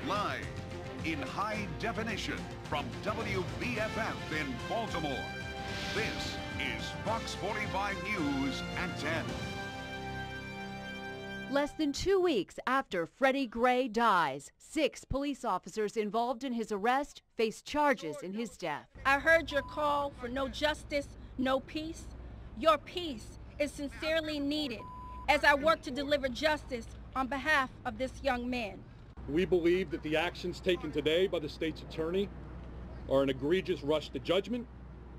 Live in high definition from WBFF in Baltimore. This is Fox 45 News at 10. Less than 2 weeks after Freddie Gray dies, 6 police officers involved in his arrest face charges in his death. I heard your call for no justice, no peace. Your peace is sincerely needed as I work to deliver justice on behalf of this young man. We believe that the actions taken today by the state's attorney are an egregious rush to judgment,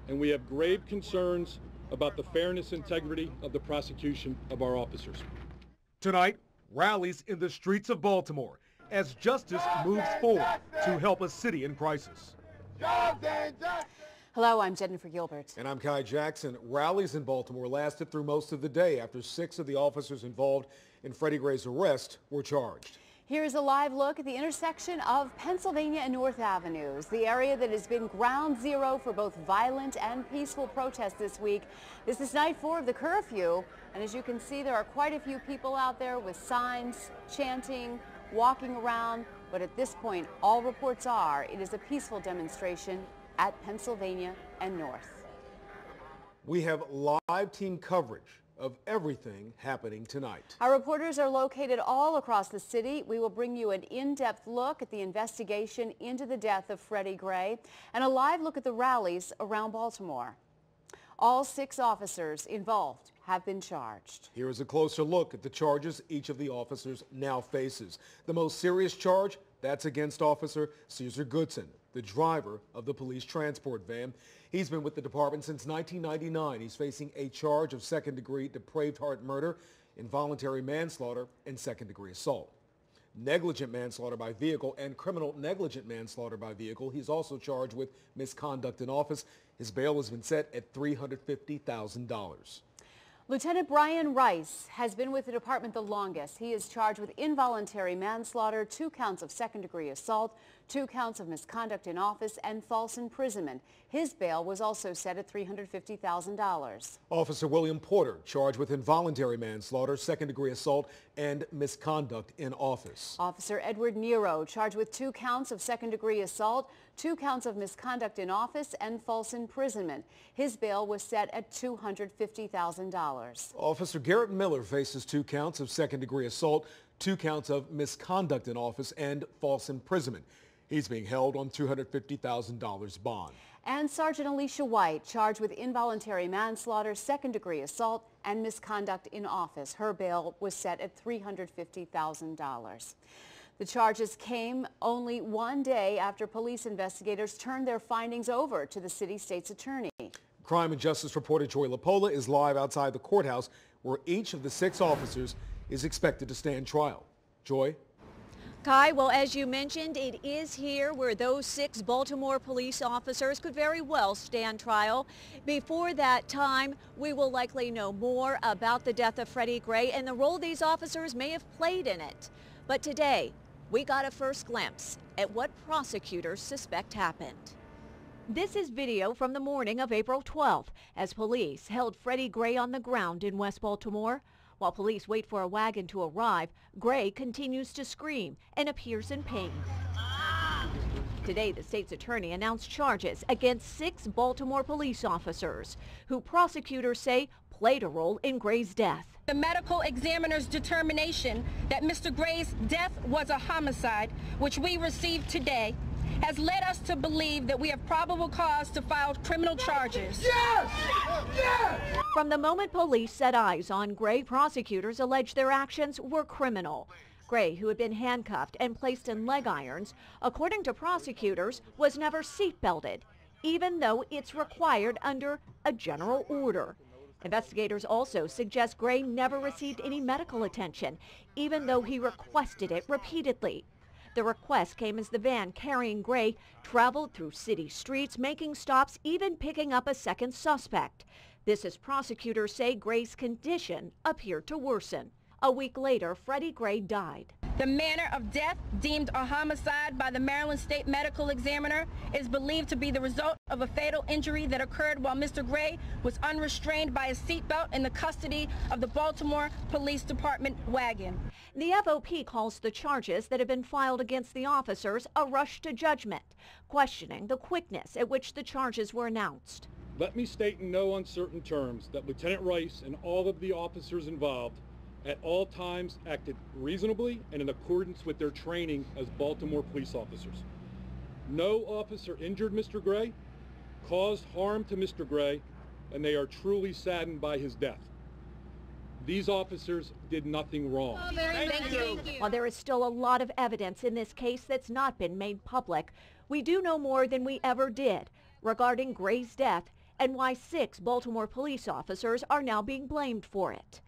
and we have grave concerns about the fairness and integrity of the prosecution of our officers. Tonight, rallies in the streets of Baltimore as justice moves forward to help a city in crisis. Hello, I'm Jennifer Gilbert. And I'm Kai Jackson. Rallies in Baltimore lasted through most of the day after 6 of the officers involved in Freddie Gray's arrest were charged. Here's a live look at the intersection of Pennsylvania and North Avenues, the area that has been ground zero for both violent and peaceful protests this week. This is night 4 of the curfew, and as you can see, there are quite a few people out there with signs, chanting, walking around, but at this point, all reports are it is a peaceful demonstration at Pennsylvania and North. We have live team coverage of everything happening tonight. Our reporters are located all across the city. We will bring you an in-depth look at the investigation into the death of Freddie Gray and a live look at the rallies around Baltimore. All 6 officers involved have been charged. Here is a closer look at the charges each of the officers now faces. The most serious charge, that's against Officer Caesar Goodson, the driver of the police transport van. He's been with the department since 1999. He's facing a charge of second-degree depraved heart murder, involuntary manslaughter, and second-degree assault. Negligent manslaughter by vehicle and criminal negligent manslaughter by vehicle. He's also charged with misconduct in office. His bail has been set at $350,000. Lieutenant Brian Rice has been with the department the longest. He is charged with involuntary manslaughter, 2 counts of second-degree assault, 2 counts of misconduct in office, and false imprisonment. His bail was also set at $350,000. Officer William Porter charged with involuntary manslaughter, second-degree assault, and misconduct in office. Officer Edward Nero charged with 2 counts of second-degree assault, 2 counts of misconduct in office, and false imprisonment. His bail was set at $250,000. Officer Garrett Miller faces 2 counts of second-degree assault, 2 counts of misconduct in office, and false imprisonment. He's being held on $250,000 bond. And Sergeant Alicia White charged with involuntary manslaughter, second-degree assault, and misconduct in office. Her bail was set at $350,000. The charges came only 1 day after police investigators turned their findings over to the city state's attorney. Crime and Justice reporter Joy LaPola is live outside the courthouse where each of the 6 officers is expected to stand trial. Joy? Kai, well, as you mentioned, it is here where those 6 Baltimore police officers could very well stand trial. Before that time, we will likely know more about the death of Freddie Gray and the role these officers may have played in it. But today, we got a first glimpse at what prosecutors suspect happened. This is video from the morning of April 12th as police held Freddie Gray on the ground in West Baltimore. While police wait for a wagon to arrive, Gray continues to scream and appears in pain. Today, the state's attorney announced charges against 6 Baltimore police officers who prosecutors say played a role in Gray's death. The medical examiner's determination that Mr. Gray's death was a homicide, which we received today, has led us to believe that we have probable cause to file criminal charges. Yes! Yes! From the moment police set eyes on Gray, prosecutors allege their actions were criminal. Gray, who had been handcuffed and placed in leg irons, according to prosecutors, was never seatbelted, even though it's required under a general order. Investigators also suggest Gray never received any medical attention, even though he requested it repeatedly. The request came as the van carrying Gray traveled through city streets, making stops, even picking up a second suspect. This as prosecutors say Gray's condition appeared to worsen. A week later, Freddie Gray died. The manner of death, deemed a homicide by the Maryland State Medical Examiner, is believed to be the result of a fatal injury that occurred while Mr. Gray was unrestrained by a seatbelt in the custody of the Baltimore Police Department wagon. The FOP calls the charges that have been filed against the officers a rush to judgment, questioning the quickness at which the charges were announced. Let me state in no uncertain terms that Lieutenant Rice and all of the officers involved at all times acted reasonably and in accordance with their training as Baltimore police officers. No officer injured Mr. Gray, caused harm to Mr. Gray, and they are truly saddened by his death. These officers did nothing wrong. Thank you. While there is still a lot of evidence in this case that's not been made public, we do know more than we ever did regarding Gray's death and why 6 Baltimore police officers are now being blamed for it.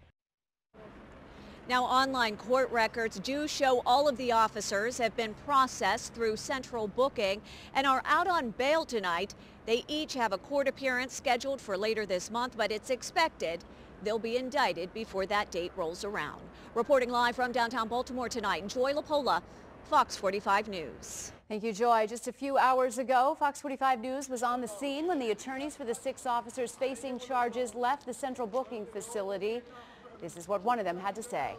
Now, online court records do show all of the officers have been processed through central booking and are out on bail tonight. They each have a court appearance scheduled for later this month, but it's expected they'll be indicted before that date rolls around. Reporting live from downtown Baltimore tonight, Joy LaPola, Fox 45 News. Thank you, Joy. Just a few hours ago, Fox 45 News was on the scene when the attorneys for the 6 officers facing charges left the central booking facility. This is what one of them had to say.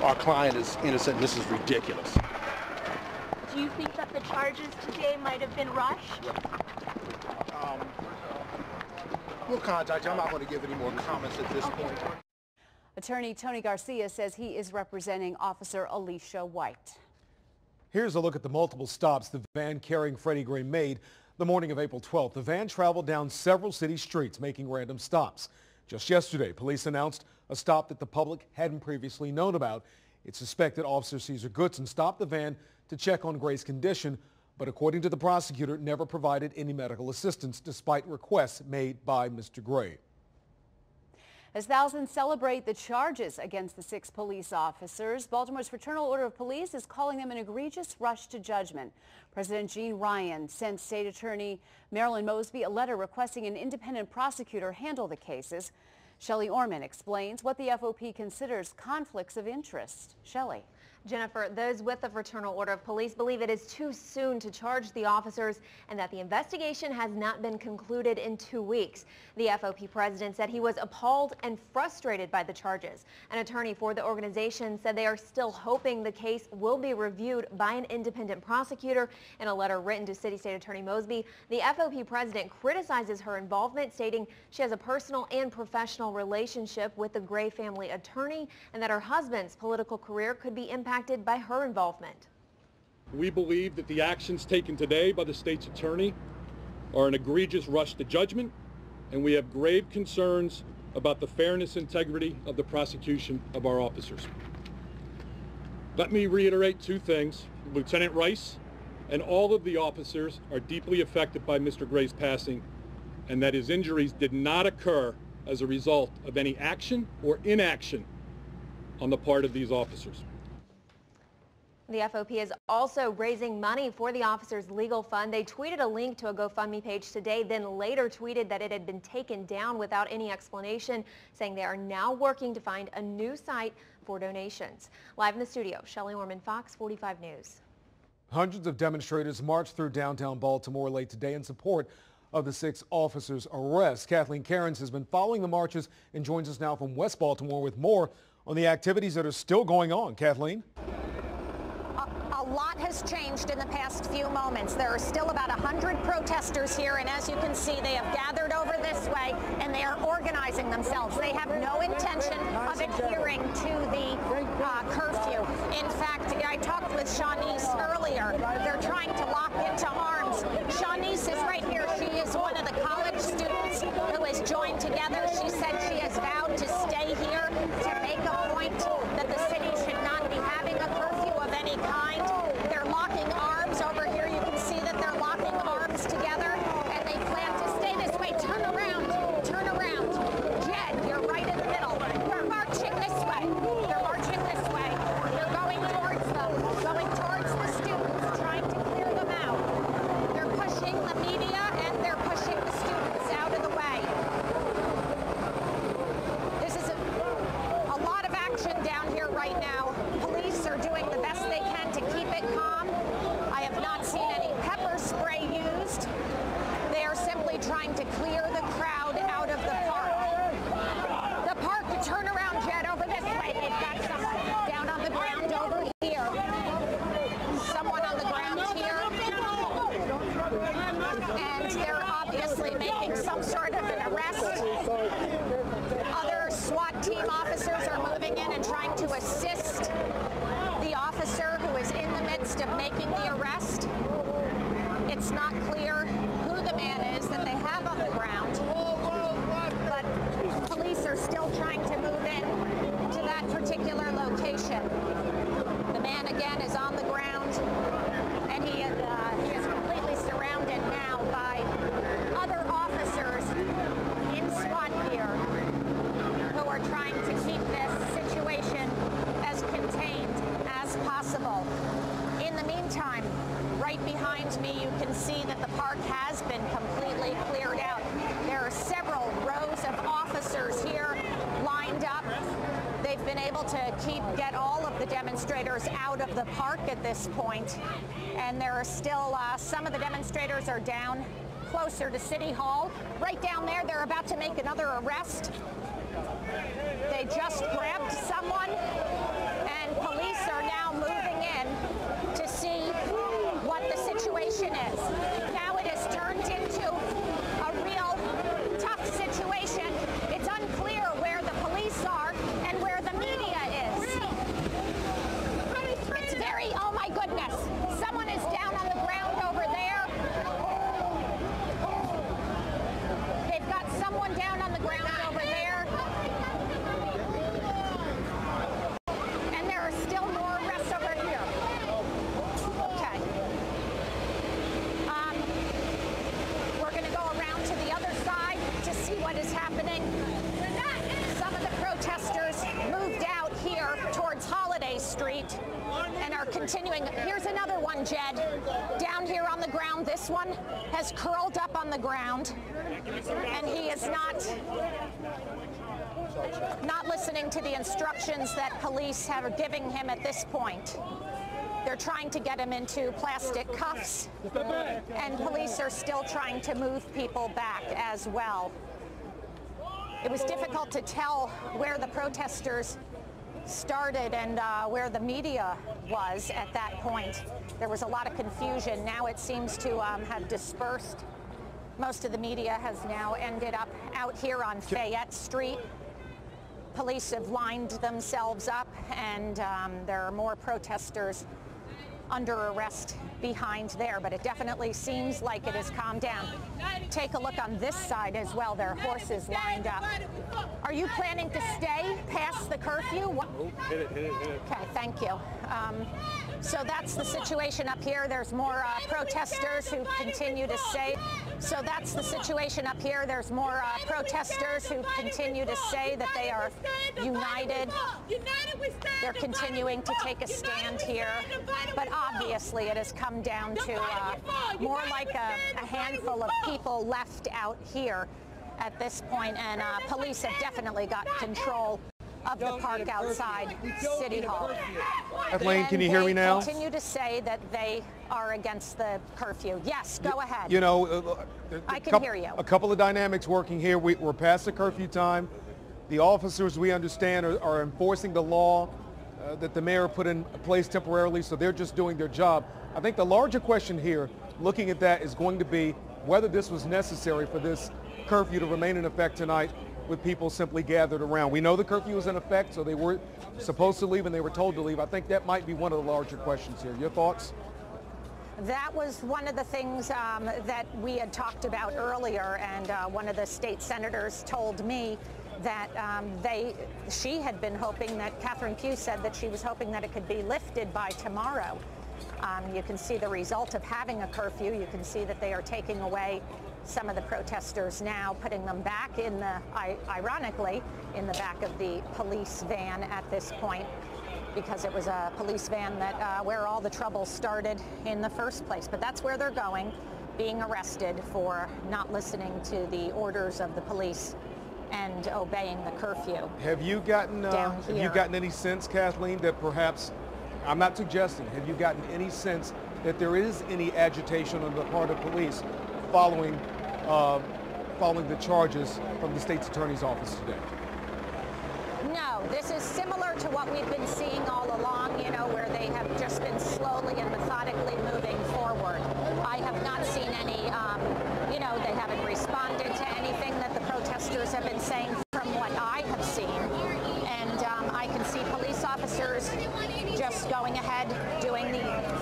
Our client is innocent. This is ridiculous. Do you think that the charges today might have been rushed? We'll contact you. I'm not going to give any more comments at this point. Attorney Tony Garcia says he is representing Officer Alicia White. Here's a look at the multiple stops the van carrying Freddie Gray made the morning of April 12th. The van traveled down several city streets, making random stops. Just yesterday, police announced a stop that the public hadn't previously known about. It's suspected Officer Caesar Goodson stopped the van to check on Gray's condition, but according to the prosecutor, never provided any medical assistance despite requests made by Mr. Gray. As thousands celebrate the charges against the 6 police officers, Baltimore's Fraternal Order of Police is calling them an egregious rush to judgment. President Gene Ryan sent State Attorney Marilyn Mosby a letter requesting an independent prosecutor handle the cases. Shelley Orman explains what the FOP considers conflicts of interest. Shelley. Jennifer, those with the Fraternal Order of Police believe it is too soon to charge the officers and that the investigation has not been concluded in 2 weeks. The FOP president said he was appalled and frustrated by the charges. An attorney for the organization said they are still hoping the case will be reviewed by an independent prosecutor. In a letter written to City State Attorney Mosby, the FOP president criticizes her involvement, stating she has a personal and professional relationship with the Gray family attorney and that her husband's political career could be impacted by her involvement. We believe that the actions taken today by the state's attorney are an egregious rush to judgment, and we have grave concerns about the fairness and integrity of the prosecution of our officers. Let me reiterate 2 things. Lieutenant Rice and all of the officers are deeply affected by Mr. Gray's passing, and that his injuries did not occur as a result of any action or inaction on the part of these officers. The FOP is also raising money for the officers' legal fund. They tweeted a link to a GoFundMe page today, then later tweeted that it had been taken down without any explanation, saying they are now working to find a new site for donations. Live in the studio, Shelley Orman, Fox 45 News. Hundreds of demonstrators marched through downtown Baltimore late today in support of the 6 officers' arrest. Kathleen Cairns has been following the marches and joins us now from West Baltimore with more on the activities that are still going on. Kathleen? A lot has changed in the past few moments. There are still about 100 protesters here, and as you can see, they have gathered over this way, and they are organizing themselves. They have no intention of adhering to the curfew. In fact, I talked with Shawnice earlier. They're trying to lock into arms. Shawnice is right here. She is one of the college students who has joined together. She said she has vowed to stay here to make a point that the city should not be having a curfew of any kind. They're locking arms over here. You can see that they're locking arms together, and they plan to stay this way. Turn around. Turn around. Jed, you're right in the middle. They're marching this way. They're marching this way. They're going towards the students, trying to clear them out. They're pushing the media, and they're pushing the students out of the way. right behind me, you can see that the park has been completely cleared out. There are several rows of officers here lined up. They've been able to get all of the demonstrators out of the park at this point. And there are still, some of the demonstrators are down closer to City Hall. Right down there, they're about to make another arrest. They just grabbed someone, and police are now moving in to see what the situation is. Now it has turned into a real tough situation. It's unclear where the police are and where the media is. It's very, oh my goodness, someone is down on the ground over there. They've got someone down on the ground over there. And there are still more arrests over here. Okay. We're going to go around to the other side to see what is happening. Some of the protesters moved out here towards Holiday Street and are continuing. Here's another one, Jed. Down here on the ground, this one has curled up on the ground, and he is not listening to the instructions that police have giving him at this point. They're trying to get him into plastic cuffs, and police are still trying to move people back as well. It was difficult to tell where the protesters started and where the media was at that point. There was a lot of confusion. Now it seems to have dispersed. Most of the media has now ended up out here on Fayette Street. Police have lined themselves up, and there are more protesters under arrest behind there, but it definitely seems like it has calmed down. Take a look on this side as well. There are horses lined up. Are you planning to stay past the curfew? Hit it. Okay, thank you. So that's the situation up here. There's more protesters who continue to say. So that's the situation up here. There's more protesters who continue to say that they are united. They're continuing to take a stand here. But obviously it has come down to more like a handful of people left out here at this point, and police have definitely got control of the park outside City Hall. Kathleen, can you hear me now? They continue to say that they are against the curfew. Yes, go ahead. You know, I can hear you. A couple of dynamics working here. We're past the curfew time. The officers, we understand, are enforcing the law that the mayor put in place temporarily, so they're just doing their job. I think the larger question here, looking at that, is going to be whether this was necessary for this curfew to remain in effect tonight with people simply gathered around. We know the curfew was in effect, so they were supposed to leave and they were told to leave. I think that might be one of the larger questions here. Your thoughts? That was one of the things that we had talked about earlier, and one of the state senators told me that she had been hoping that, Catherine Pugh said that she was hoping that it could be lifted by tomorrow. You can see the result of having a curfew. You can see that they are taking away some of the protesters now, putting them back in the, ironically, in the back of the police van at this point, because it was a police van that where all the trouble started in the first place. But that's where they're going, being arrested for not listening to the orders of the police and obeying the curfew. Have you gotten any sense, Kathleen, that perhaps, I'm not suggesting, have you gotten any sense that there is any agitation on the part of police following the charges from the state's attorney's office today? No, this is similar to what we've been seeing all along, you know, where they have just been slowly and methodically moving forward. I have not seen any, you know, they haven't responded to anything that the protesters have been saying from what I have seen. And I can see police officers just going ahead,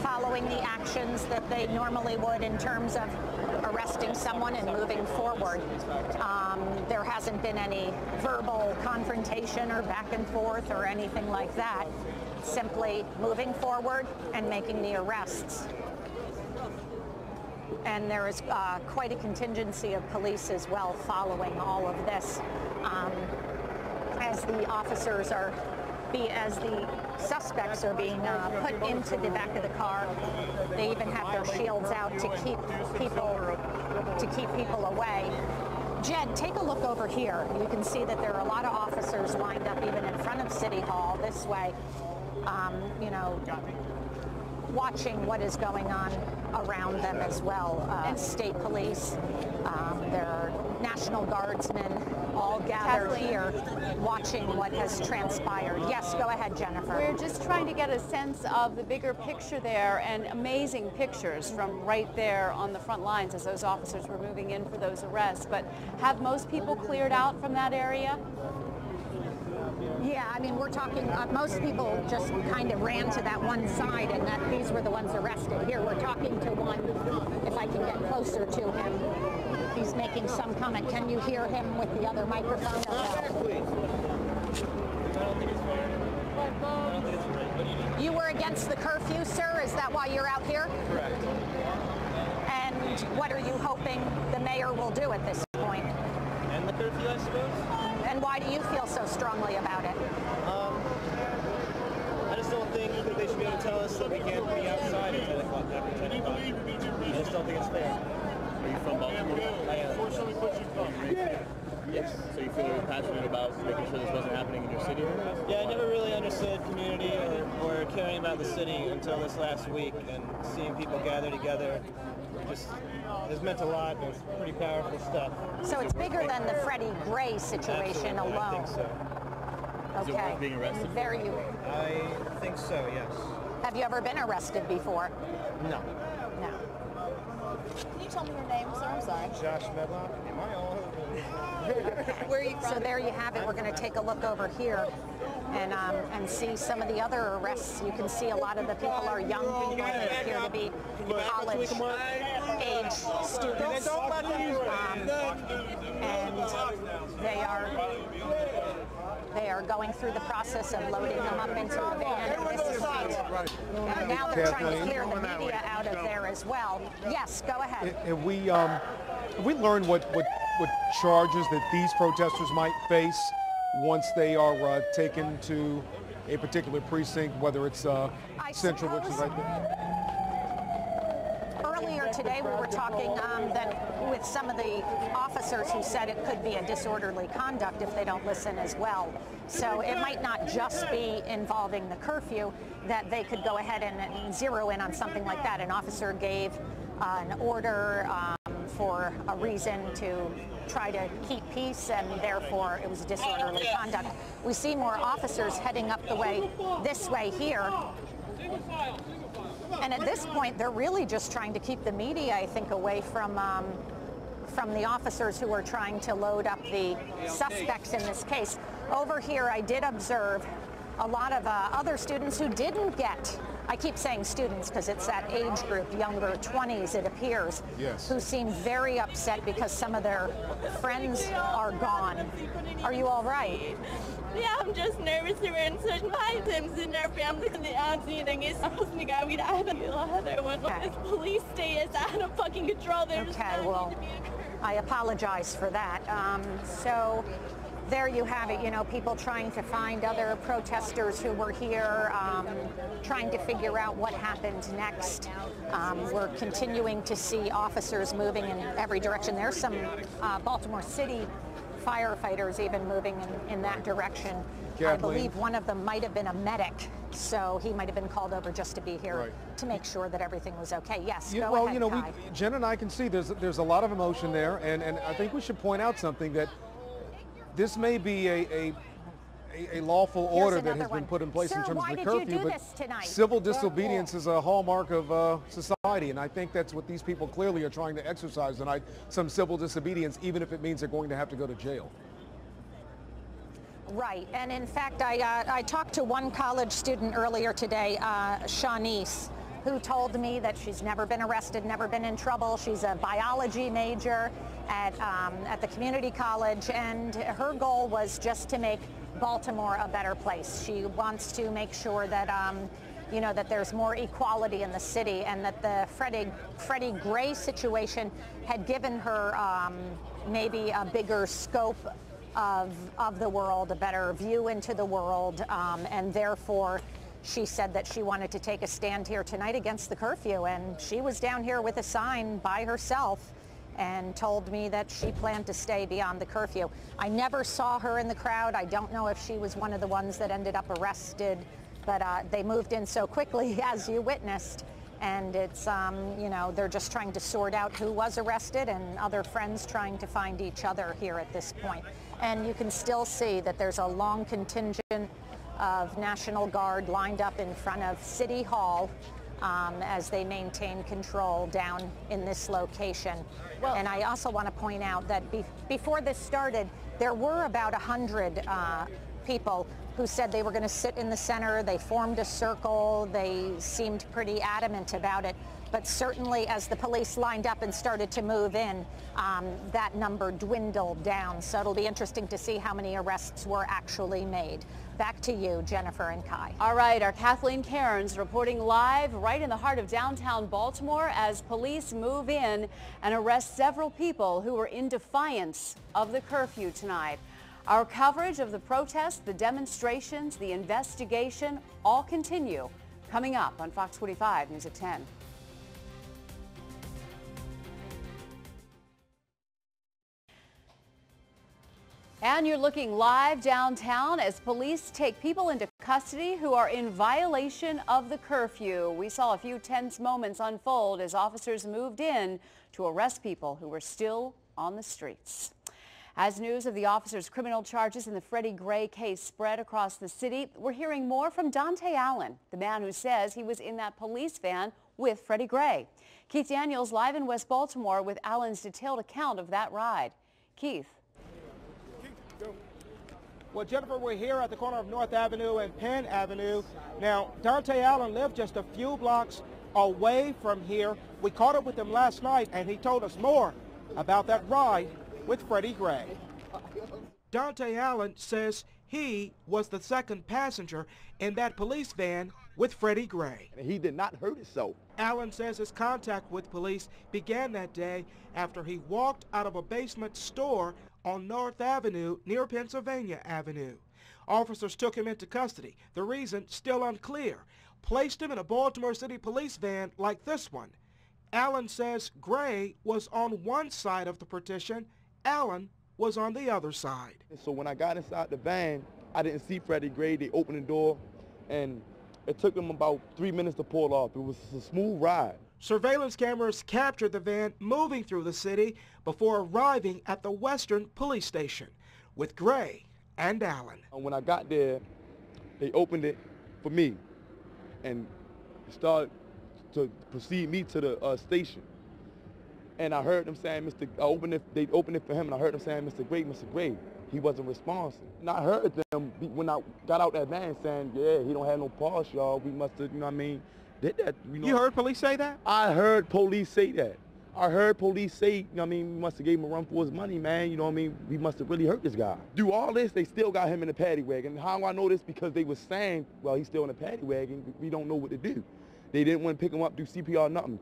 following the actions that they normally would in terms of arresting someone and moving forward. There hasn't been any verbal confrontation or back and forth or anything like that. Simply moving forward and making the arrests. And there is quite a contingency of police as well following all of this, as the officers as the suspects are being put into the back of the car They even have their shields out to keep people away. Jed, take a look over here. You can see that there are a lot of officers lined up even in front of City Hall this way, you know, watching what is going on around them as well. State police, there are National Guardsmen all gathered here watching what has transpired. Yes, go ahead, Jennifer. We're just trying to get a sense of the bigger picture there, and amazing pictures from right there on the front lines as those officers were moving in for those arrests. But have most people cleared out from that area? Yeah, I mean, we're talking, most people just kind of ran to that one side, and that these were the ones arrested. Here, we're talking to one, if I can get closer to him. He's making some comment. Can you hear him with the other microphone? You were against the curfew, sir? Is that why you're out here? Correct. And what are you hoping the mayor will do at this point? And the curfew, I suppose. And why do you feel so strongly about it? I just don't think that they should be able to tell us that we can't be outside at 10 o'clock after 10 o'clock. I just don't think it's fair. Are you from Baltimore? I am. Yes. So you feel really passionate about making sure this wasn't happening in your city? Yeah, I never really understood community or caring about the city until this last week, and seeing people gather together just has meant a lot. It's pretty powerful stuff. So it's bigger than the Freddie Gray situation Absolutely, alone. I think so. Is it worth being arrested? I think so, yes. Have you ever been arrested before? No. No. Can you tell me your name, sir? I'm sorry. Josh Medlock. Am I all over? Where are you from? So there you have it. We're going to take a look over here and see some of the other arrests. You can see a lot of the people are young people. They appear to be college-age students. And they are going through the process of loading them up into the van. And now they're trying to clear the media out of there as well. Yes, go ahead. Have we learned what charges that these protesters might face once they are taken to a particular precinct, whether it's Central, which is right there? Earlier today, we were talking that with some of the officers who said it could be a disorderly conduct if they don't listen as well. So it might not just be involving the curfew, that they could go ahead and zero in on something like that. An officer gave an order for a reason to try to keep peace, and therefore it was a disorderly conduct. We see more officers heading up the way, this way here. And at this point, they're really just trying to keep the media, I think, away from the officers who are trying to load up the suspects in this case. Over here, I did observe a lot of other students who didn't get, I keep saying students because it's that age group, younger 20s it appears, yes, who seem very upset because some of their friends are gone. Are you all right? Yeah, I'm just nervous to run such items in their family and the auntie and it's supposed to go with other one. This police state is out of fucking control. Okay, well, I apologize for that. So there you have it, you know, people trying to find other protesters who were here, trying to figure out what happened next. We're continuing to see officers moving in every direction. There's some Baltimore City firefighters even moving in that direction. Kathleen. I believe one of them might have been a medic, so he might have been called over just to be here to make sure that everything was okay. Yes, go well, ahead, you know, Kai. Jen and I can see there's a lot of emotion there, and I think we should point out something, that this may be a lawful order that has been put in place in terms of the curfew, but civil disobedience is a hallmark of society, and I think that's what these people clearly are trying to exercise tonight, some civil disobedience, even if it means they're going to have to go to jail. Right, and in fact, I talked to one college student earlier today, Shanice, who told me that she's never been arrested, never been in trouble. She's a biology major at the community college, and her goal was just to make Baltimore a better place. She wants to make sure that you know, that there's more equality in the city, and that the Freddie Gray situation had given her maybe a bigger scope of the world, a better view into the world, and therefore She said that she wanted to take a stand here tonight against the curfew, and she was down here with a sign by herself and told me that she planned to stay beyond the curfew. I never saw her in the crowd. I don't know if she was one of the ones that ended up arrested, but they moved in so quickly, as you witnessed. And it's, you know, they're just trying to sort out who was arrested and other friends trying to find each other here at this point. And you can still see that there's a long contingent of National Guard lined up in front of City Hall as they maintain control down in this location. Well, and I also want to point out that before this started, there were about 100 people who said they were going to sit in the center. They formed a circle. They seemed pretty adamant about it. But certainly as the police lined up and started to move in, that number dwindled down. So it'll be interesting to see how many arrests were actually made. Back to you, Jennifer and Kai. All right, our Kathleen Cairns reporting live right in the heart of downtown Baltimore as police move in and arrest several people who were in defiance of the curfew tonight. Our coverage of the protests, the demonstrations, the investigation all continue coming up on Fox 45 News at 10. And you're looking live downtown as police take people into custody who are in violation of the curfew. We saw a few tense moments unfold as officers moved in to arrest people who were still on the streets. As news of the officers' criminal charges in the Freddie Gray case spread across the city, we're hearing more from Dante Allen, the man who says he was in that police van with Freddie Gray. Keith Daniels live in West Baltimore with Allen's detailed account of that ride. Keith. Well, Jennifer, we're here at the corner of North Avenue and Penn Avenue. Now, Dante Allen lived just a few blocks away from here. We caught up with him last night, and he told us more about that ride with Freddie Gray. Dante Allen says he was the second passenger in that police van with Freddie Gray. He did not hurt himself. Allen says his contact with police began that day after he walked out of a basement store on North Avenue near Pennsylvania Avenue. Officers took him into custody. The reason still unclear. Placed him in a Baltimore City police van like this one. Allen says Gray was on one side of the partition. Allen was on the other side. So when I got inside the van, I didn't see Freddie Gray. They opened the door, and it took them about 3 minutes to pull off. It was a smooth ride. Surveillance cameras captured the van moving through the city before arriving at the Western Police Station with Gray and Allen. When I got there, they opened it for me and started to proceed me to the station. And I heard them saying, they opened it for him, and I heard them saying, Mr. Gray. He wasn't responsive. And I heard them, when I got out that van, saying, yeah, he don't have no pulse, y'all. We must have, you know what I mean, did that. You heard police say that? I heard police say that. I heard police say, you know what I mean, we must have gave him a run for his money, man. You know what I mean? We must have really hurt this guy. Do all this, they still got him in the paddy wagon. How I know this? Because they were saying, well, he's still in the paddy wagon. We don't know what to do. They didn't want to pick him up, do CPR, nothing.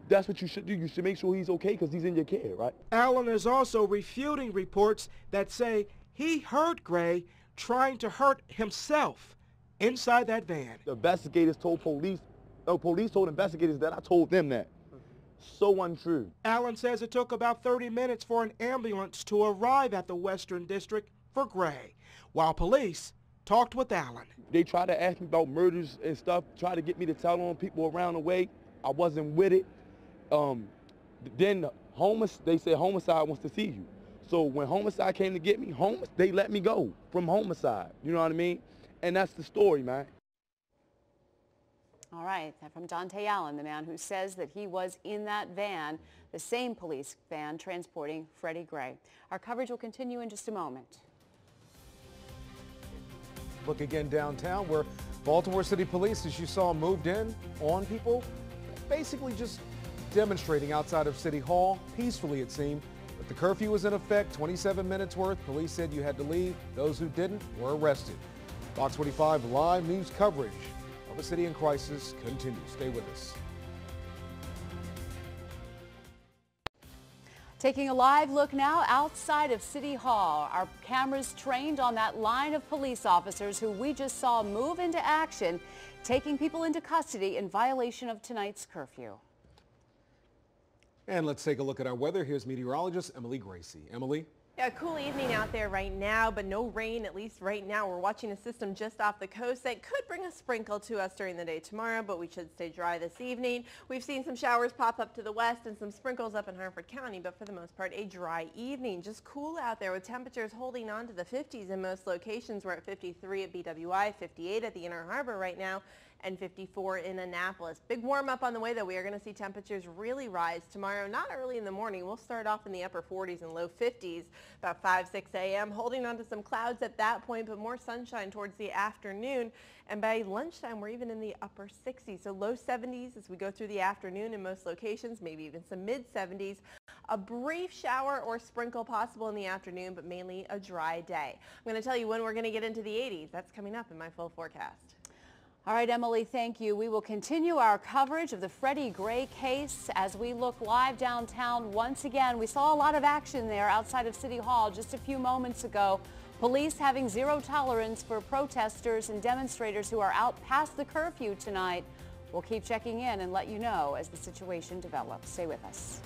That's what you should do. You should make sure he's okay because he's in your care, right? Allen is also refuting reports that say he heard Gray trying to hurt himself inside that van. The investigators told police told investigators that I told them that. So untrue. Allen says it took about 30 minutes for an ambulance to arrive at the Western District for Gray, while police talked with Allen. They tried to ask me about murders and stuff, tried to get me to tell on people around the way. I wasn't with it. Then they said homicide wants to see you. So when homicide came to get me, they let me go from homicide. You know what I mean? And that's the story, man. All right, from Dante Allen, the man who says that he was in that van, the same police van transporting Freddie Gray. Our coverage will continue in just a moment. Look again downtown where Baltimore City Police, as you saw, moved in on people, basically just demonstrating outside of City Hall, peacefully it seemed. But the curfew was in effect, 27 minutes worth. Police said you had to leave. Those who didn't were arrested. Fox 45 live news coverage of a city in crisis continues. Stay with us. Taking a live look now outside of City Hall. Our cameras trained on that line of police officers who we just saw move into action taking people into custody in violation of tonight's curfew. And let's take a look at our weather. Here's meteorologist Emily Gracie. Emily? Yeah, a cool evening out there right now, but no rain, at least right now. We're watching a system just off the coast that could bring a sprinkle to us during the day tomorrow, but we should stay dry this evening. We've seen some showers pop up to the west and some sprinkles up in Harford County, but for the most part, a dry evening. Just cool out there with temperatures holding on to the 50s in most locations. We're at 53 at BWI, 58 at the Inner Harbor right now, and 54 in Annapolis. Big warm up on the way, though. We are going to see temperatures really rise tomorrow, not early in the morning. We'll start off in the upper 40s and low 50s about 5-6 a.m., holding on to some clouds at that point, but more sunshine towards the afternoon. And by lunchtime, we're even in the upper 60s, so low 70s as we go through the afternoon in most locations, maybe even some mid 70s. A brief shower or sprinkle possible in the afternoon, but mainly a dry day. I'm going to tell you when we're going to get into the 80s. That's coming up in my full forecast. All right, Emily, thank you. We will continue our coverage of the Freddie Gray case as we look live downtown once again. We saw a lot of action there outside of City Hall just a few moments ago. Police having zero tolerance for protesters and demonstrators who are out past the curfew tonight. We'll keep checking in and let you know as the situation develops. Stay with us.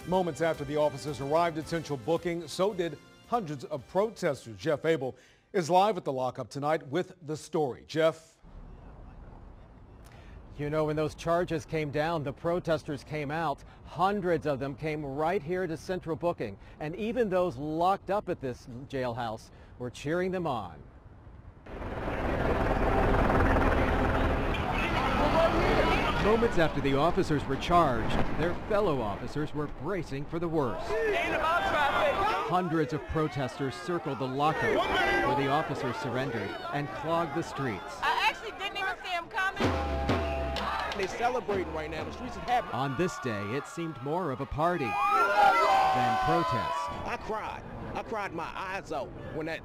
Moments after the officers arrived at Central Booking, so did hundreds of protesters. Jeff Abel is live at the lockup tonight with the story. Jeff? You know, when those charges came down, the protesters came out. Hundreds of them came right here to Central Booking. And even those locked up at this jailhouse were cheering them on. Moments after the officers were charged, their fellow officers were bracing for the worst. Hundreds of protesters circled the lockup where the officers surrendered and clogged the streets. I actually didn't even see them coming. They're celebrating right now. The streets are happy. On this day, it seemed more of a party than protest. I cried my eyes out when it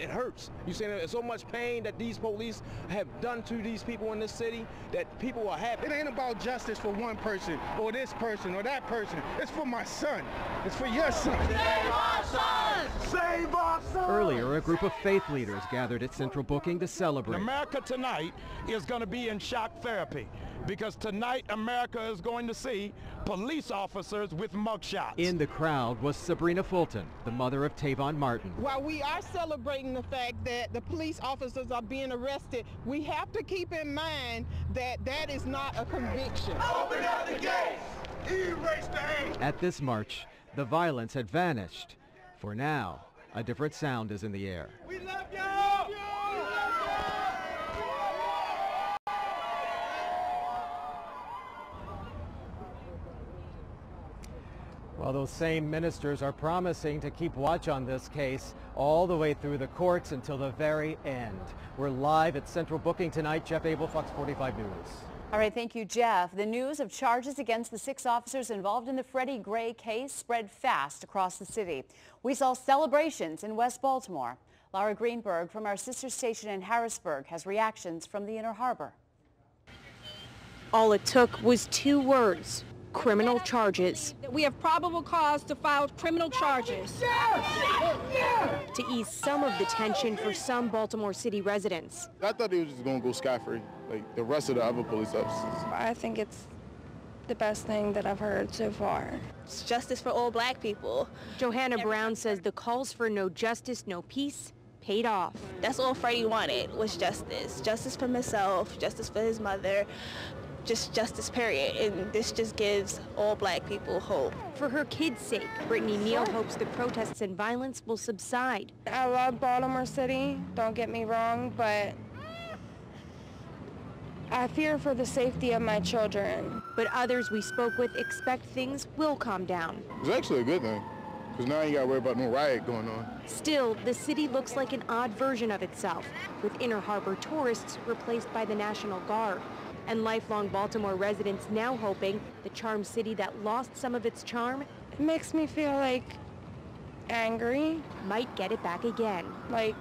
hurts. You see, there's so much pain that these police have done to these people in this city that people are happy. It ain't about justice for one person or this person or that person. It's for my son. It's for your son. Save our sons! Save our sons! Earlier, a group of faith leaders gathered at Central Booking to celebrate. America tonight is going to be in shock therapy because tonight America is going to see police officers with mugshots. In the crowd was Sabrina Fulton, the mother of Tavon Martin. While we are celebrating the fact that the police officers are being arrested, we have to keep in mind that that is not a conviction. Open up the gates! Erase the hate! At this march, the violence had vanished. For now, a different sound is in the air. We love y'all! Well, those same ministers are promising to keep watch on this case all the way through the courts until the very end. We're live at Central Booking tonight. Jeff Abel, Fox 45 News. All right, thank you, Jeff. The news of charges against the 6 officers involved in the Freddie Gray case spread fast across the city. We saw celebrations in West Baltimore. Laura Greenberg from our sister station in Harrisburg has reactions from the Inner Harbor. All it took was 2 words. Criminal charges. We have probable cause to file criminal charges. To ease some of the tension for some Baltimore City residents. I thought they were just going to go scot-free, like the rest of the other police officers. I think it's the best thing that I've heard so far. It's justice for all black people. Johanna Brown says the calls for no justice, no peace paid off. That's all Freddie wanted, was justice. Justice for himself, justice for his mother, just justice, period. And this just gives all black people hope. For her kids' sake, Brittany Neal hopes the protests and violence will subside. I love Baltimore City, don't get me wrong, but I fear for the safety of my children. But others we spoke with expect things will calm down. It's actually a good thing, because now you got to worry about no riot going on. Still, the city looks like an odd version of itself, with Inner Harbor tourists replaced by the National Guard. And lifelong Baltimore residents now hoping the charmed city that lost some of its charm, it makes me feel like angry, might get it back again. Like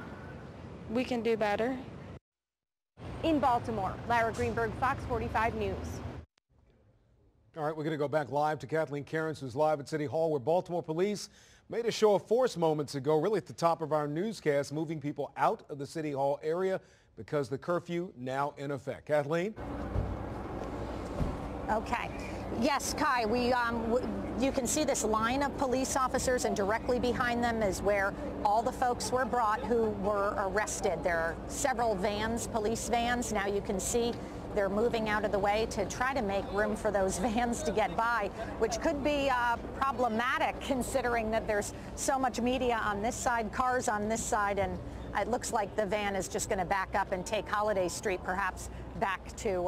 we can do better. In Baltimore, Lara Greenberg, Fox 45 News. All right, we're going to go back live to Kathleen Cairns, who's live at City Hall, where Baltimore police Made a show of force moments ago, really at the top of our newscast, moving people out of the City Hall area because the curfew now in effect. Kathleen? Okay. Yes, Kai, you can see this line of police officers, and directly behind them is where all the folks were brought who were arrested. There are several vans, police vans. Now you can see they're moving out of the way to try to make room for those vans to get by, which could be problematic considering that there's so much media on this side, cars on this side, and it looks like the van is just going to back up and take Holiday Street perhaps back to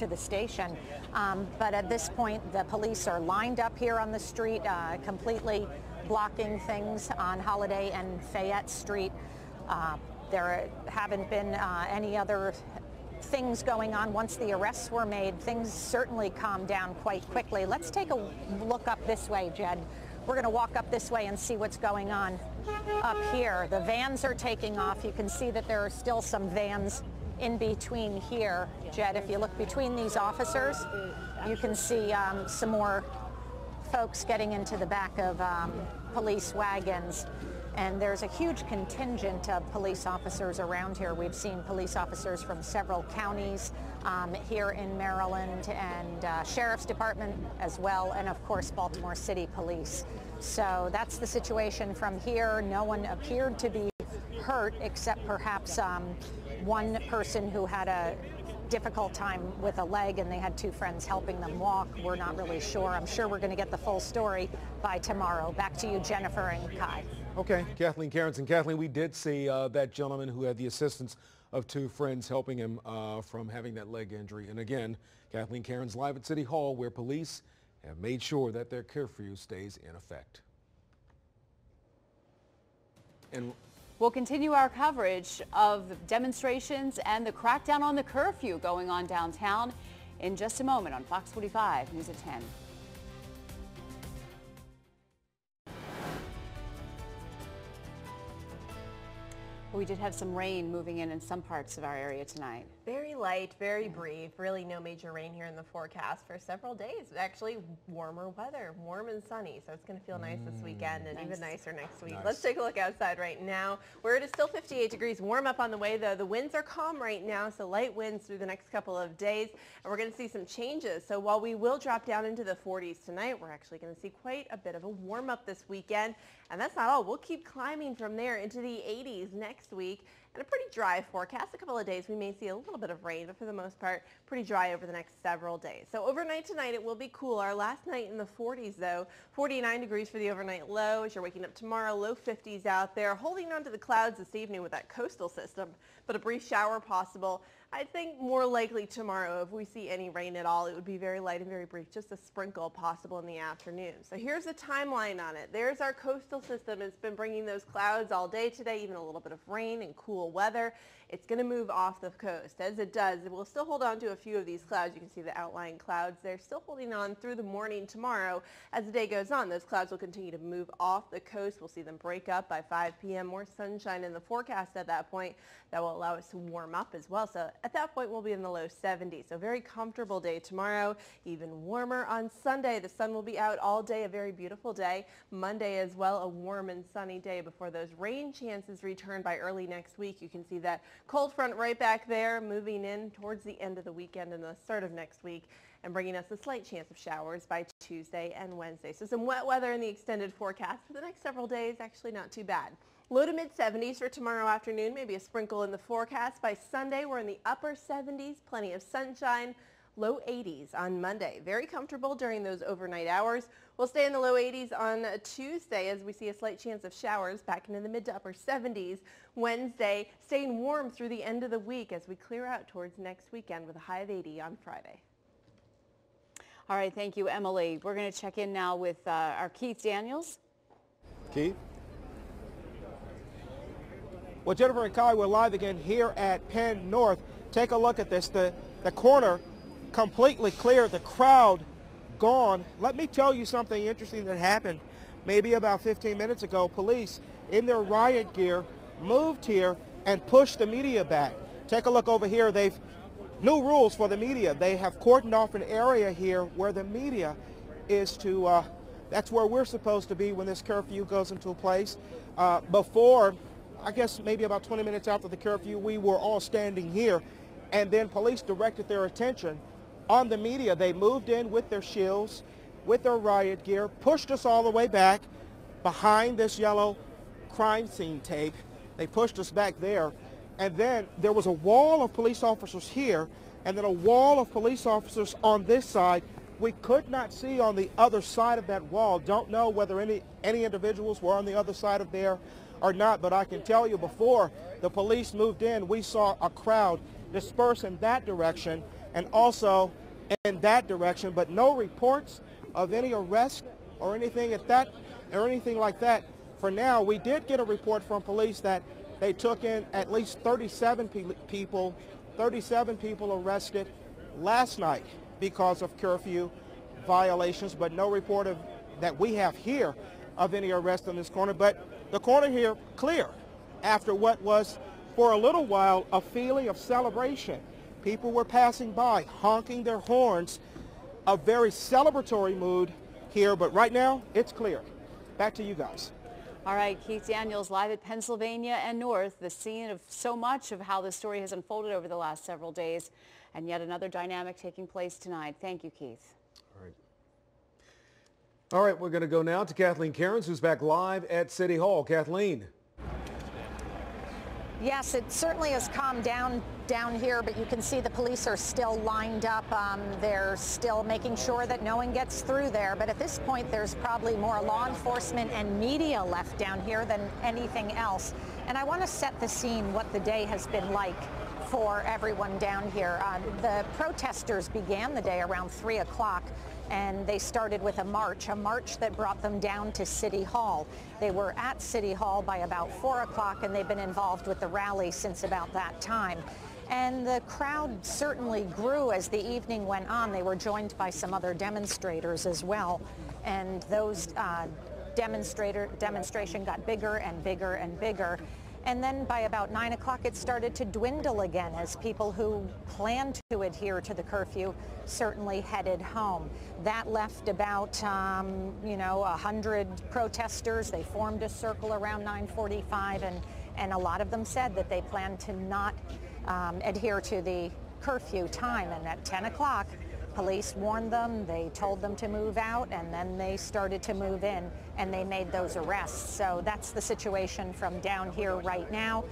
the station. But at this point, the police are lined up here on the street, completely blocking things on Holiday and Fayette Street. There haven't been any other things going on. Once the arrests were made, things certainly calmed down quite quickly. Let's take a look up this way, Jed. We're going to walk up this way and see what's going on up here. The vans are taking off. You can see that there are still some vans in between here. Jed, if you look between these officers, you can see some more folks getting into the back of police wagons. And there's a huge contingent of police officers around here. We've seen police officers from several counties here in Maryland, and Sheriff's Department as well, and of course Baltimore City Police. So that's the situation from here. No one appeared to be hurt except perhaps one person who had a difficult time with a leg, and they had two friends helping them walk. We're not really sure. I'm sure we're going to get the full story by tomorrow. Back to you, Jennifer and Kai. Okay, Kathleen Carrington. Kathleen, we did see that gentleman who had the assistance of two friends helping him from having that leg injury. And again, Kathleen Carrington's live at City Hall, where police have made sure that their curfew stays in effect. And we'll continue our coverage of demonstrations and the crackdown on the curfew going on downtown in just a moment on Fox 45 News at 10. We did have some rain moving in some parts of our area tonight. Very light, very brief, really no major rain here in the forecast for several days. Actually, warmer weather, warm and sunny, so it's going to feel nice this weekend and even nicer next week. Nice. Let's take a look outside right now, where it is still 58 degrees, warm up on the way though. The winds are calm right now, so light winds through the next couple of days, and we're going to see some changes. So while we will drop down into the 40s tonight, we're actually going to see quite a bit of a warm up this weekend, and that's not all. We'll keep climbing from there into the 80s next week. And a pretty dry forecast. A couple of days we may see a little bit of rain, but for the most part, pretty dry over the next several days. So overnight tonight, it will be cool. Our last night in the 40s, though, 49 degrees for the overnight low. As you're waking up tomorrow, low 50s out there. Holding on to the clouds this evening with that coastal system, but a brief shower possible. I think more likely tomorrow, if we see any rain at all, it would be very light and very brief, just a sprinkle possible in the afternoon. So here's a timeline on it. There's our coastal system. It's been bringing those clouds all day today, even a little bit of rain and cool weather. It's going to move off the coast. As it does, it will still hold on to a few of these clouds. You can see the outlying clouds. They're still holding on through the morning tomorrow. As the day goes on, those clouds will continue to move off the coast. We'll see them break up by 5 p.m. More sunshine in the forecast at that point. That will allow us to warm up as well. So at that point, we'll be in the low 70s. So very comfortable day tomorrow, even warmer on Sunday. The sun will be out all day, a very beautiful day. Monday as well, a warm and sunny day before those rain chances return by early next week. You can see that cold front right back there, moving in towards the end of the weekend and the start of next week, and bringing us a slight chance of showers by Tuesday and Wednesday. So some wet weather in the extended forecast for the next several days, actually not too bad. Low to mid 70s for tomorrow afternoon, maybe a sprinkle in the forecast. By Sunday, we're in the upper 70s, plenty of sunshine. Low 80s on Monday. Very comfortable during those overnight hours. We'll stay in the low 80s on Tuesday as we see a slight chance of showers back into the mid to upper 70s. Wednesday, staying warm through the end of the week as we clear out towards next weekend with a high of 80 on Friday. All right, thank you, Emily. We're going to check in now with our Keith Daniels. Keith? Well, Jennifer and Kai, we're live again here at Penn North. Take a look at this. The corner completely clear, the crowd gone. Let me tell you something interesting that happened maybe about 15 minutes ago. Police in their riot gear moved here and pushed the media back. Take a look over here. They've new rules for the media. They have cordoned off an area here where the media is to That's where we're supposed to be when this curfew goes into place. Before, I guess maybe about 20 minutes after the curfew, we were all standing here, and then police directed their attention on the media. They moved in with their shields, with their riot gear, pushed us all the way back behind this yellow crime scene tape. They pushed us back there, and then there was a wall of police officers here, and then a wall of police officers on this side. We could not see on the other side of that wall. Don't know whether any individuals were on the other side of there or not, but I can tell you before the police moved in, we saw a crowd disperse in that direction and also in that direction, but no reports of any arrest or anything like that. For now, we did get a report from police that they took in at least 37 people arrested last night because of curfew violations, but no report that we have here of any arrest in this corner. But the corner here clear after what was for a little while a feeling of celebration. People were passing by, honking their horns, a very celebratory mood here, but right now it's clear. Back to you guys. All right, Keith Daniels live at Pennsylvania and North, the scene of so much of how the story has unfolded over the last several days, and yet another dynamic taking place tonight. Thank you, Keith. All right, we're going to go now to Kathleen Cairns, who's back live at City Hall. Kathleen. Yes, it certainly has calmed down here, but you can see the police are still lined up. They're still making sure that no one gets through there. But at this point, there's probably more law enforcement and media left down here than anything else. And I want to set the scene, what the day has been like for everyone down here. The protesters began the day around 3 o'clock. And they started with a march that brought them down to City Hall. They were at City Hall by about 4 o'clock, and they've been involved with the rally since about that time. And the crowd certainly grew as the evening went on. They were joined by some other demonstrators as well. And those demonstration got bigger and bigger and bigger. And then by about 9 o'clock, it started to dwindle again as people who planned to adhere to the curfew certainly headed home. That left about, 100 protesters. They formed a circle around 9:45, and a lot of them said that they planned to not adhere to the curfew time. And at 10 o'clock, police warned them, they told them to move out, and then they started to move in, and they made those arrests. So that's the situation from down here right now.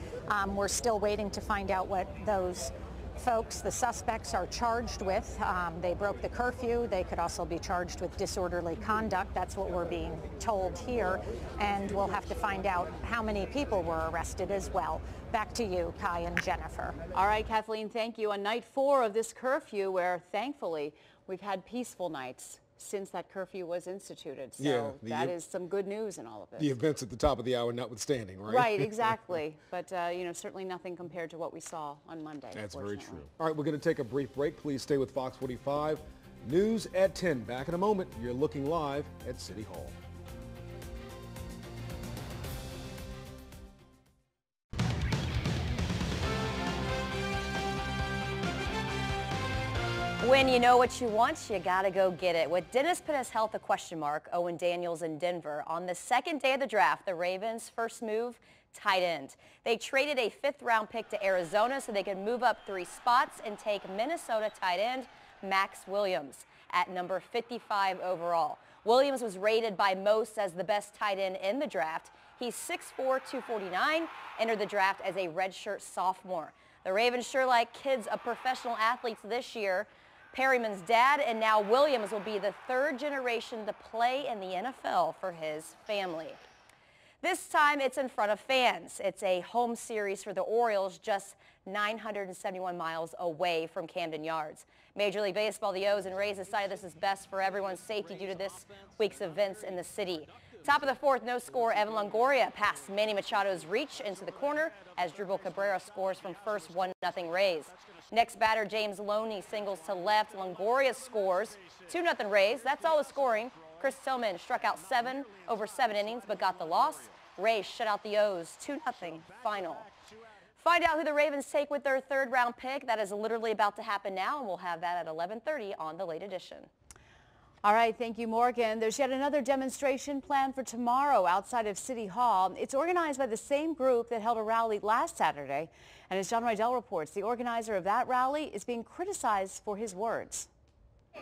We're still waiting to find out what those folks, the suspects, are charged with. They broke the curfew. They could also be charged with disorderly conduct. That's what we're being told here. And we'll have to find out how many people were arrested as well. Back to you, Kai and Jennifer. All right, Kathleen, thank you. On night 4 of this curfew, where thankfully we've had peaceful nights since that curfew was instituted. So that is some good news in all of it. The events at the top of the hour notwithstanding, right? Right, exactly. But, certainly nothing compared to what we saw on Monday. That's very true. All right, we're going to take a brief break. Please stay with Fox 45. News at 10. Back in a moment. You're looking live at City Hall. When you know what you want, you gotta go get it. With Dennis put his health a question mark, Owen Daniels in Denver. On the second day of the draft, the Ravens' first move, tight end. They traded a 5th-round pick to Arizona so they could move up 3 spots and take Minnesota tight end Max Williams at number 55 overall. Williams was rated by most as the best tight end in the draft. He's 6'4", 249, entered the draft as a redshirt sophomore. The Ravens sure like kids of professional athletes this year. Perryman's dad and now Williams will be the 3rd generation to play in the NFL for his family. This time it's in front of fans. It's a home series for the Orioles just 971 miles away from Camden Yards. Major League Baseball, the O's and Rays decided this is best for everyone's safety due to this week's events in the city. Top of the 4th, no score, Evan Longoria past Manny Machado's reach into the corner as Drupal Cabrera scores from first, 1-0 Rays. Next batter, James Loney singles to left. Longoria scores, 2-0 Rays. That's all the scoring. Chris Tillman struck out 7 over 7 innings but got the loss. Rays shut out the O's, 2-0 final. Find out who the Ravens take with their 3rd-round pick. That is literally about to happen now, and we'll have that at 11:30 on The Late Edition. All right, thank you, Morgan. There's yet another demonstration planned for tomorrow outside of City Hall. It's organized by the same group that held a rally last Saturday. And as John Rydell reports, the organizer of that rally is being criticized for his words.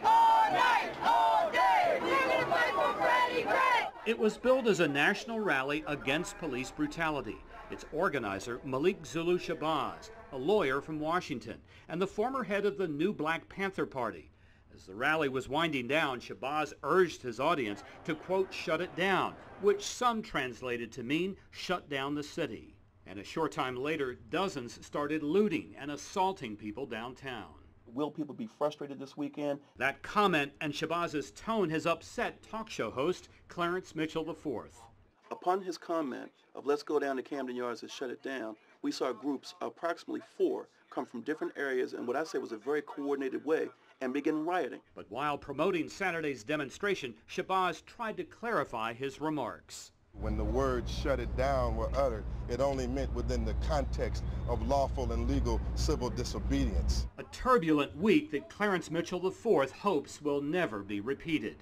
All night, all day, we're going to fight for Freddie Gray. It was billed as a national rally against police brutality. Its organizer, Malik Zulu Shabazz, a lawyer from Washington, and the former head of the new Black Panther Party. As the rally was winding down, Shabazz urged his audience to, quote, shut it down, which some translated to mean shut down the city. And a short time later, dozens started looting and assaulting people downtown. Will people be frustrated this weekend? That comment and Shabazz's tone has upset talk show host Clarence Mitchell IV. Upon his comment of let's go down to Camden Yards and shut it down, we saw groups, approximately 4, come from different areas in what I say was a very coordinated way and begin rioting. But while promoting Saturday's demonstration, Shabazz tried to clarify his remarks. When the words shut it down were uttered, it only meant within the context of lawful and legal civil disobedience. A turbulent week that Clarence Mitchell IV hopes will never be repeated.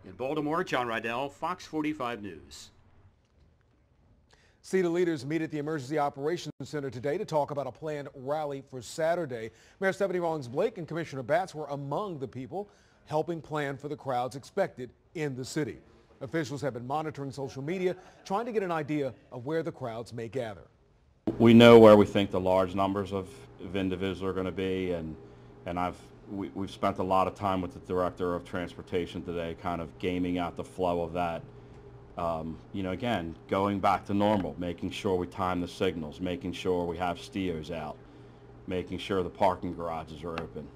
In Baltimore, John Rydell, Fox 45 News. CETA leaders meet at the Emergency Operations Center today to talk about a planned rally for Saturday. Mayor Stephanie Rawlings-Blake and Commissioner Batts were among the people helping plan for the crowds expected in the city. Officials have been monitoring social media, trying to get an idea of where the crowds may gather. We know where we think the large numbers of individuals are going to be, and we've spent a lot of time with the Director of Transportation today kind of gaming out the flow of that. Again, going back to normal, making sure we time the signals, making sure we have steers out, making sure the parking garages are open,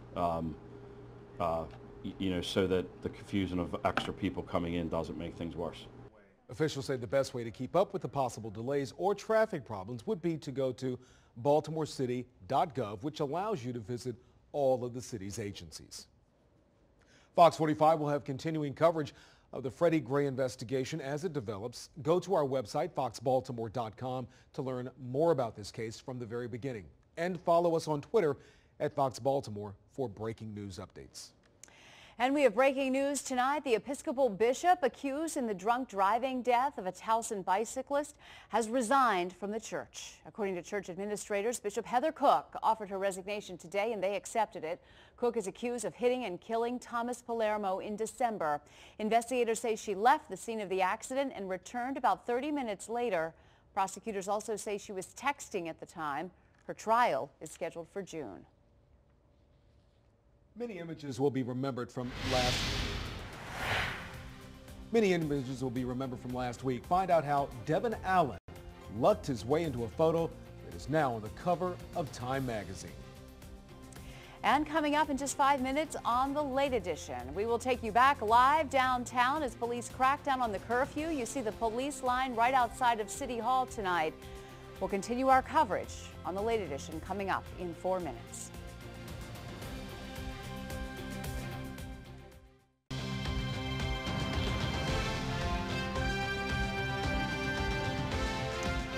so that the confusion of extra people coming in doesn't make things worse. Officials say the best way to keep up with the possible delays or traffic problems would be to go to baltimorecity.gov, which allows you to visit all of the city's agencies. Fox 45 will have continuing coverage of the Freddie Gray investigation as it develops. Go to our website, foxbaltimore.com, to learn more about this case from the very beginning. And follow us on Twitter at Fox Baltimore for breaking news updates. And we have breaking news tonight. The Episcopal bishop accused in the drunk driving death of a Towson bicyclist has resigned from the church. According to church administrators, Bishop Heather Cook offered her resignation today and they accepted it. Cook is accused of hitting and killing Thomas Palermo in December. Investigators say she left the scene of the accident and returned about 30 minutes later. Prosecutors also say she was texting at the time. Her trial is scheduled for June. Many images will be remembered from last week. Find out how Devin Allen lucked his way into a photo that is now on the cover of Time magazine. And coming up in just 5 minutes on the Late Edition, we will take you back live downtown as police crack down on the curfew. You see the police line right outside of City Hall tonight. We'll continue our coverage on the Late Edition coming up in 4 minutes.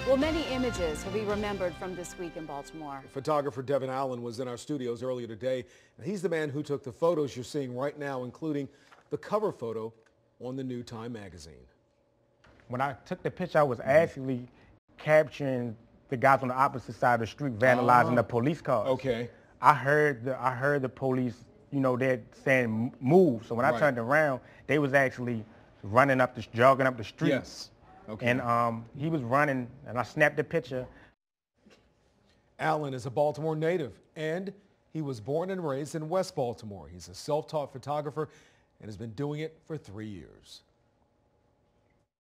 Well, many images will be remembered from this week in Baltimore. Photographer Devin Allen was in our studios earlier today, and he's the man who took the photos you're seeing right now, including the cover photo on the new Time magazine. When I took the picture, I was actually capturing the guys on the opposite side of the street vandalizing the police cars. Okay. I heard the police, they're saying move. So when I turned around, they was actually jogging up the street. Yes. Okay. And he was running, and I snapped the picture. Allen is a Baltimore native, and he was born and raised in West Baltimore. He's a self-taught photographer and has been doing it for 3 years.